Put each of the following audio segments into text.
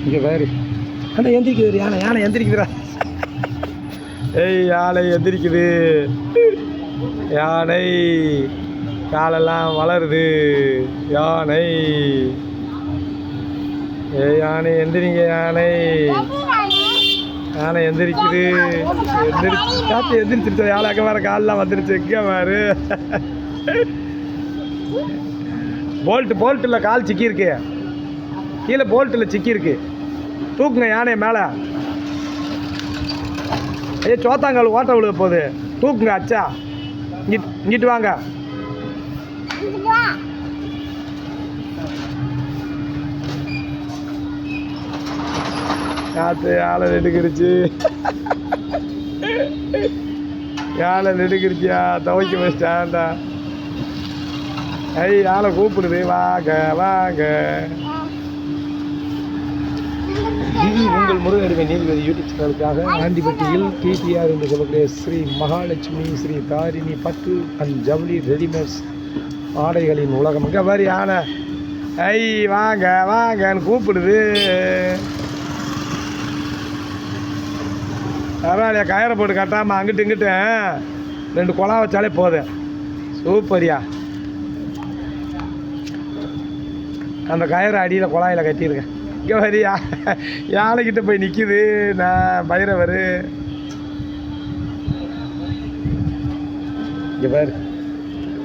இங்கே வேறு ஆனால் எந்திரிக்குது யானை யானை எந்திரிக்குதுடா. ஏய் யானை எந்திரிக்குது. யானை காலெல்லாம் வளருது. யானை ஏய் யானை எந்திரிங்க. யானை யானை எந்திரிக்குது. காற்று எந்திரிச்சிருச்சா யாழாக்க வேறு காலெலாம் வந்துருச்சு. எங்கே வேறு போல்ட்டில் கால் சிக்கியிருக்கு. கீழே போல்ட்டில் சிக்கியிருக்கு. தூக்குங்க யானையை மேலே. ஐயோ சோத்தாங்கால் ஓட்ட விழுக போகுது. தூக்குங்க அச்சா. இங்கிட்டு வாங்க. காற்று யானை நெடுக்கிருச்சு. யானை நெடுக்கிருச்சியா துவைக்க வச்சிட்டான்டா. ஐய் யானை கூப்பிடுது வாங்க வாங்க. இது உங்கள் முருகடிமை நீதிபதி யூடியூப் சேனலுக்காக ஆண்டிப்பட்டியில் டிடிஆர் என்று சொல்லக்கூடிய ஸ்ரீ மகாலட்சுமி ஸ்ரீ தாரிணி பட்டு அண்ட் ஜவுளி ரெடிமேட்ஸ் ஆடைகளின் உலகம். இங்கே மாதிரி யானை ஐ வாங்க வாங்கன்னு கூப்பிடுது. பரவாயில்லையா கயிறை போட்டு கட்டாமல் அங்கிட்டு இங்கிட்டு 2 குழா வச்சாலே போதும். சூப்பரியா. அந்த கயிறு அடியில் குழாயில் கட்டியிருக்கேன். இங்கே வரியா யானைக்கிட்ட போய் நிற்கிது. நான் பைரவர். இங்கே வேறு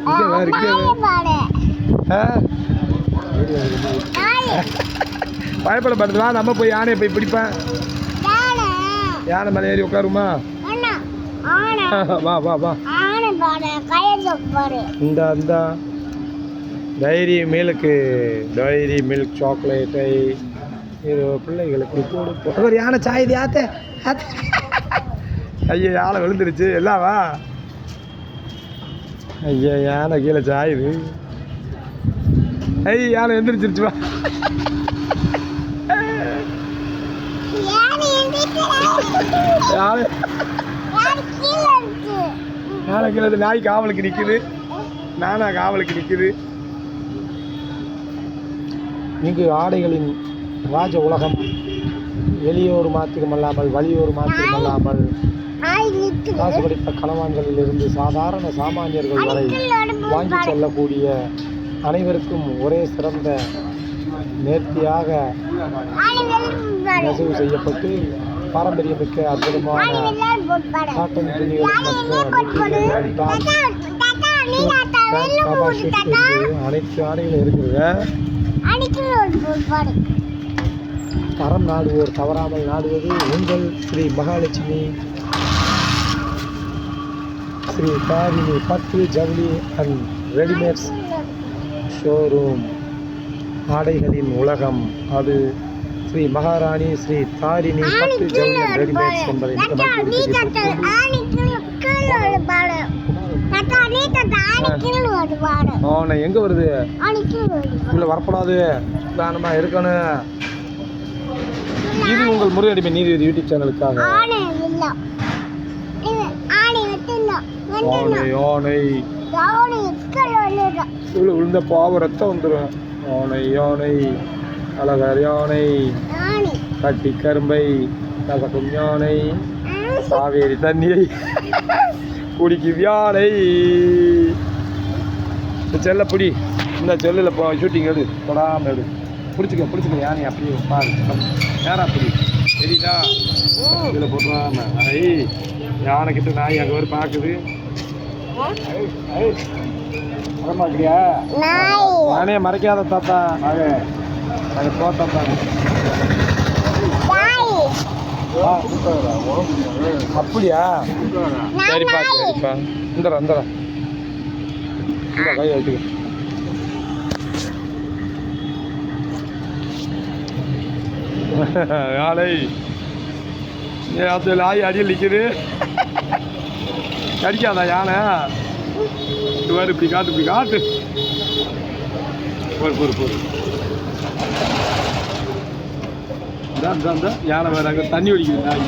இங்கே வேறு இங்கே பயப்படப்படுதுவா. நம்ம போய் யானையை போய் பிடிப்பேன். யானை மேலே ஏறி உட்காருமா? வா வா வா. இந்த டைரி மில்க் சாக்லேட்டை இது பிள்ளைகளுக்கு போடு. ஒரு யானை சாயுது. யாத்தை ஐயா யானை விழுந்துருச்சு எல்லாவா. ஐயா யானை கீழே சாயுது. ஐய் யானை எந்திரிச்சிருச்சு வா. யானை கீழே நாய் காவலுக்கு நிற்குது. நானா காவலுக்கு நிற்குது. இங்கு ஆடைகளின் ராஜ உலகம். எளியோர் மாத்திரமல்லாமல் வலியோர் மாத்திரமல்லாமல் காசு படித்த கணவான்களிலிருந்து சாதாரண சாமானியர்கள் வரை வாங்கி செல்லக்கூடிய அனைவருக்கும் ஒரே சிறந்த நேர்த்தியாக நெசவு செய்யப்பட்டு பாரம்பரியமிக்க அற்புதமான காட்டன் துணிகள் அனைத்து ஆடைகளும் இருக்கிறது. தரம் நாடுவோர் தவறாமல் நாடுவது உங்கள் ஸ்ரீ மகாலட்சுமி ஸ்ரீ தாரிணி பட்டு ஜவுளி அண்ட் ரெடிமேட்ஸ் ஷோரூம். ஆடைகளின் உலகம். அது ஸ்ரீ மகாராணி ஸ்ரீ தாரிணி பட்டு ஜவுளி அண்ட் ரெடிமேட்ஸ் என்பதை எங்கே வருது? இல்லை வரப்படாது. தானமாக இருக்கணும். இது உங்கள் முருகடிமை நீதிபதி யூடியூப் சேனலுக்காக. இவ்வளோ விழுந்த பாவ ரத்தம் வந்துடும். யானை யானை அழகர் யானை கட்டி கரும்பை கசக்கும் யானை காவேரி தண்ணியை குடிக்கும் யானை. செல்ல பிடி. இந்த செல்லில் ஷூட்டிங் எடு. தொடாமல் எடு. பிடிச்சிக்க யானை அப்படியே பாரு. யாரா பிடி சரிதா. இதில் போட்டுறாம ஐ யானை கிட்ட நாய் அங்கே வரை பார்க்குது. வரமாட்டியா? நானே மறைக்காத தாத்தா. அது தோட்டம் தானே. அப்படியா? சரிப்பா சரிப்பா. இந்த கை வச்சுக்க. யானை நாய் அடியில் நிற்குது. கடிக்காதா யானை? இது மாதிரி இப்படி காட்டு. பொறு யானை வேற அங்கே தண்ணி ஒடிக்குது நாய்.